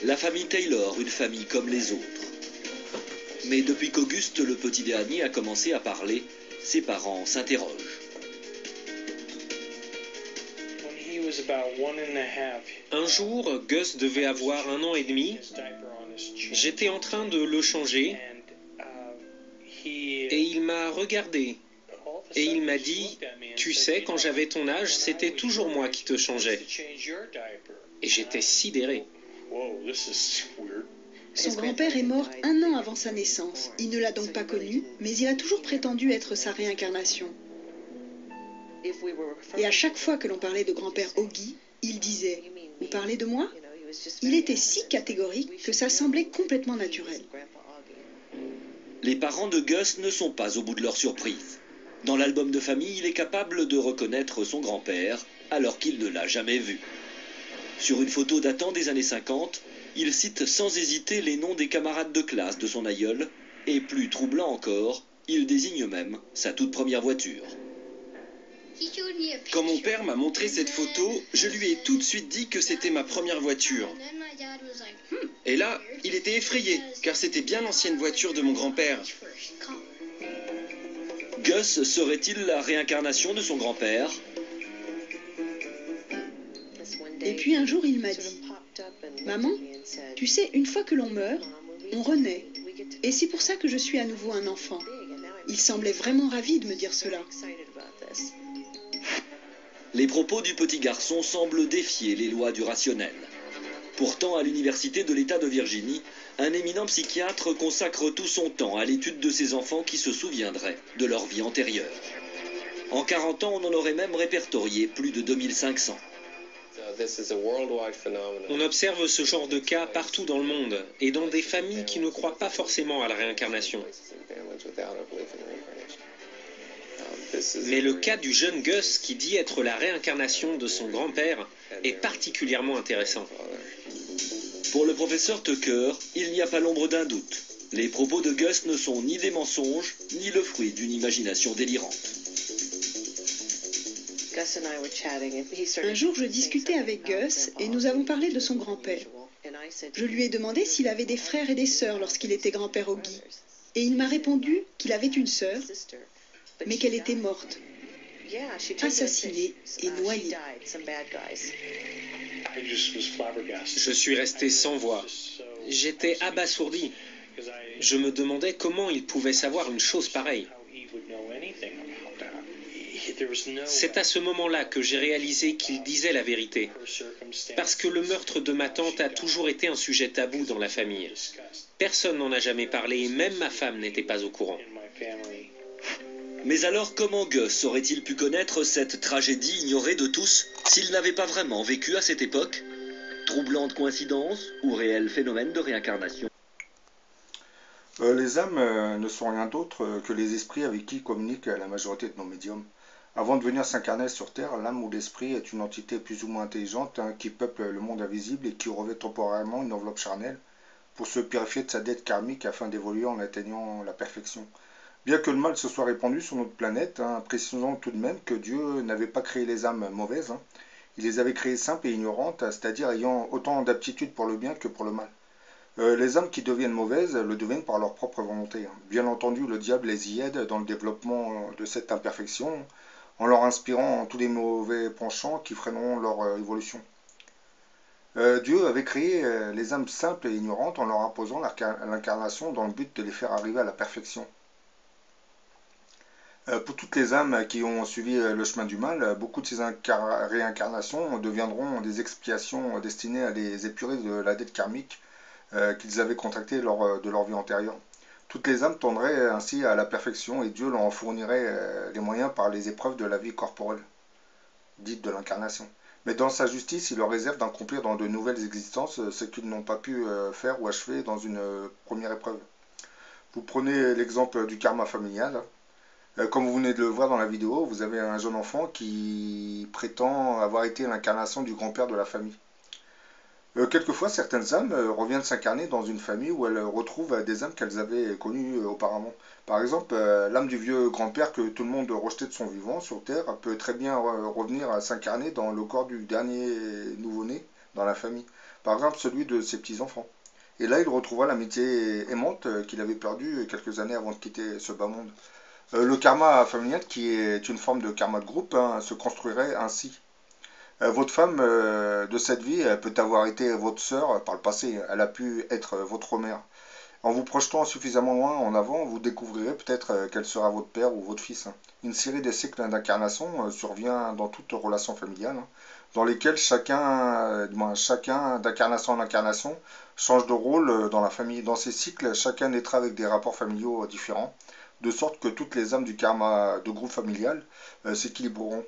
La famille Taylor, une famille comme les autres. Mais depuis qu'Auguste, le petit dernier, a commencé à parler, ses parents s'interrogent. Un jour, Gus devait avoir 1 an et demi. J'étais en train de le changer et il m'a regardé. Et il m'a dit, tu sais, quand j'avais ton âge, c'était toujours moi qui te changeais. Et j'étais sidéré. Son grand-père est mort 1 an avant sa naissance. Il ne l'a donc pas connu, mais il a toujours prétendu être sa réincarnation. Et à chaque fois que l'on parlait de grand-père Augie, il disait « Vous parlez de moi ?» Il était si catégorique que ça semblait complètement naturel. Les parents de Gus ne sont pas au bout de leur surprise. Dans l'album de famille, il est capable de reconnaître son grand-père alors qu'il ne l'a jamais vu. Sur une photo datant des années 50, il cite sans hésiter les noms des camarades de classe de son aïeul et, plus troublant encore, il désigne même sa toute première voiture. Quand mon père m'a montré cette photo, je lui ai tout de suite dit que c'était ma première voiture. Et là, il était effrayé, car c'était bien l'ancienne voiture de mon grand-père. Gus serait-il la réincarnation de son grand-père? Et puis un jour, il m'a dit « Maman, tu sais, une fois que l'on meurt, on renaît. Et c'est pour ça que je suis à nouveau un enfant. » Il semblait vraiment ravi de me dire cela. Les propos du petit garçon semblent défier les lois du rationnel. Pourtant, à l'université de l'État de Virginie, un éminent psychiatre consacre tout son temps à l'étude de ces enfants qui se souviendraient de leur vie antérieure. En 40 ans, on en aurait même répertorié plus de 2500. On observe ce genre de cas partout dans le monde et dans des familles qui ne croient pas forcément à la réincarnation. Mais le cas du jeune Gus qui dit être la réincarnation de son grand-père est particulièrement intéressant. Pour le professeur Tucker, il n'y a pas l'ombre d'un doute. Les propos de Gus ne sont ni des mensonges, ni le fruit d'une imagination délirante. Un jour, je discutais avec Gus et nous avons parlé de son grand-père. Je lui ai demandé s'il avait des frères et des sœurs lorsqu'il était grand-père Augie. Et il m'a répondu qu'il avait une sœur, mais qu'elle était morte, assassinée et noyée. Je suis resté sans voix. J'étais abasourdi. Je me demandais comment il pouvait savoir une chose pareille. C'est à ce moment-là que j'ai réalisé qu'il disait la vérité. Parce que le meurtre de ma tante a toujours été un sujet tabou dans la famille. Personne n'en a jamais parlé et même ma femme n'était pas au courant. Mais alors comment Gus aurait-il pu connaître cette tragédie ignorée de tous s'il n'avait pas vraiment vécu à cette époque? Troublante coïncidence ou réel phénomène de réincarnation? Les âmes ne sont rien d'autre que les esprits avec qui communique la majorité de nos médiums. Avant de venir s'incarner sur Terre, l'âme ou l'esprit est une entité plus ou moins intelligente qui peuple le monde invisible et qui revêt temporairement une enveloppe charnelle pour se purifier de sa dette karmique afin d'évoluer en atteignant la perfection. Bien que le mal se soit répandu sur notre planète, précisons tout de même que Dieu n'avait pas créé les âmes mauvaises, il les avait créées simples et ignorantes, c'est-à-dire ayant autant d'aptitude pour le bien que pour le mal. Les âmes qui deviennent mauvaises le deviennent par leur propre volonté. Bien entendu, le diable les y aide dans le développement de cette imperfection, en leur inspirant tous les mauvais penchants qui freineront leur évolution. Dieu avait créé les âmes simples et ignorantes en leur imposant l'incarnation dans le but de les faire arriver à la perfection. Pour toutes les âmes qui ont suivi le chemin du mal, beaucoup de ces réincarnations deviendront des expiations destinées à les épurer de la dette karmique qu'ils avaient contractée lors de leur vie antérieure. Toutes les âmes tendraient ainsi à la perfection et Dieu leur en fournirait les moyens par les épreuves de la vie corporelle, dite de l'incarnation. Mais dans sa justice, il leur réserve d'accomplir dans de nouvelles existences ce qu'ils n'ont pas pu faire ou achever dans une première épreuve. Vous prenez l'exemple du karma familial. Comme vous venez de le voir dans la vidéo, vous avez un jeune enfant qui prétend avoir été l'incarnation du grand-père de la famille. Quelquefois, certaines âmes reviennent s'incarner dans une famille où elles retrouvent des âmes qu'elles avaient connues auparavant. Par exemple, l'âme du vieux grand-père que tout le monde rejetait de son vivant sur Terre peut très bien revenir s'incarner dans le corps du dernier nouveau-né dans la famille, par exemple celui de ses petits-enfants. Et là, il retrouva l'amitié aimante qu'il avait perdue quelques années avant de quitter ce bas monde. Le karma familial, qui est une forme de karma de groupe, hein, se construirait ainsi. Votre femme de cette vie peut avoir été votre sœur par le passé, elle a pu être votre mère. En vous projetant suffisamment loin en avant, vous découvrirez peut-être qu'elle sera votre père ou votre fils. Une série de cycles d'incarnation survient dans toute relation familiale, hein, dans lesquels chacun d'incarnation en incarnation change de rôle dans la famille. Dans ces cycles, chacun naîtra avec des rapports familiaux différents, de sorte que toutes les âmes du karma de groupe familial s'équilibreront.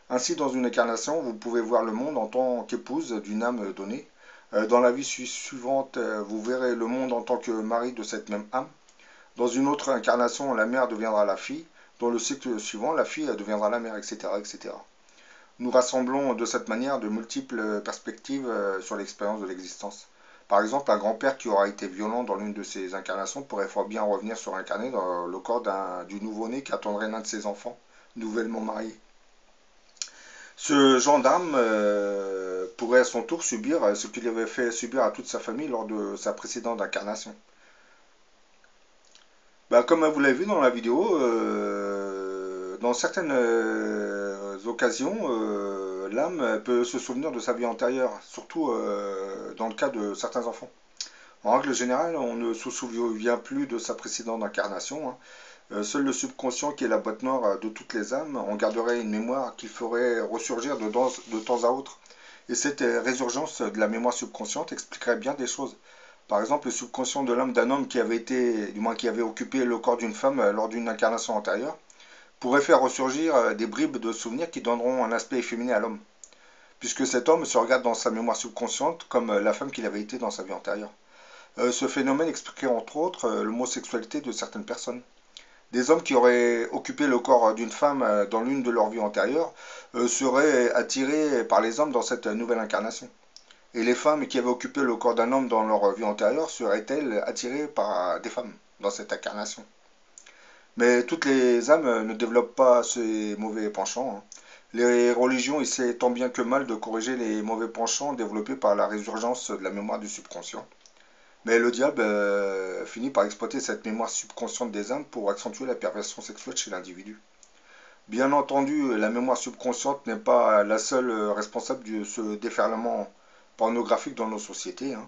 Ainsi, dans une incarnation, vous pouvez voir le monde en tant qu'épouse d'une âme donnée. Dans la vie suivante, vous verrez le monde en tant que mari de cette même âme. Dans une autre incarnation, la mère deviendra la fille. Dans le cycle suivant, la fille deviendra la mère, etc., etc. Nous rassemblons de cette manière de multiples perspectives sur l'expérience de l'existence. Par exemple, un grand-père qui aura été violent dans l'une de ses incarnations pourrait fort bien revenir surincarner dans le corps du nouveau-né qui attendrait l'un de ses enfants, nouvellement marié. Ce gendarme pourrait à son tour subir ce qu'il avait fait subir à toute sa famille lors de sa précédente incarnation. Comme vous l'avez vu dans la vidéo, dans certaines occasions, l'âme peut se souvenir de sa vie antérieure, surtout dans le cas de certains enfants. En règle générale, on ne se souvient plus de sa précédente incarnation, hein. Seul le subconscient, qui est la boîte noire de toutes les âmes, en garderait une mémoire qu'il ferait ressurgir de temps à autre. Et cette résurgence de la mémoire subconsciente expliquerait bien des choses. Par exemple, le subconscient de l'âme d'un homme qui avait occupé le corps d'une femme lors d'une incarnation antérieure, pourrait faire ressurgir des bribes de souvenirs qui donneront un aspect efféminé à l'homme, puisque cet homme se regarde dans sa mémoire subconsciente comme la femme qu'il avait été dans sa vie antérieure. Ce phénomène expliquerait entre autres l'homosexualité de certaines personnes. Des hommes qui auraient occupé le corps d'une femme dans l'une de leurs vies antérieures seraient attirés par les hommes dans cette nouvelle incarnation. Et les femmes qui avaient occupé le corps d'un homme dans leur vie antérieure seraient-elles attirées par des femmes dans cette incarnation. Mais toutes les âmes ne développent pas ces mauvais penchants, hein. Les religions essaient tant bien que mal de corriger les mauvais penchants développés par la résurgence de la mémoire du subconscient. Mais le diable finit par exploiter cette mémoire subconsciente des âmes pour accentuer la perversion sexuelle chez l'individu. Bien entendu, la mémoire subconsciente n'est pas la seule responsable de ce déferlement pornographique dans nos sociétés, hein.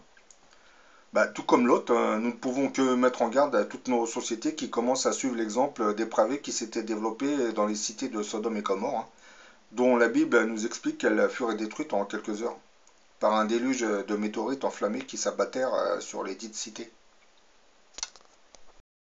Tout comme l'autre, nous ne pouvons que mettre en garde à toutes nos sociétés qui commencent à suivre l'exemple dépravé qui s'était développé dans les cités de Sodome et Gomorrhe, hein, dont la Bible nous explique qu'elles furent détruites en quelques heures par un déluge de météorites enflammés qui s'abattèrent sur les dites cités.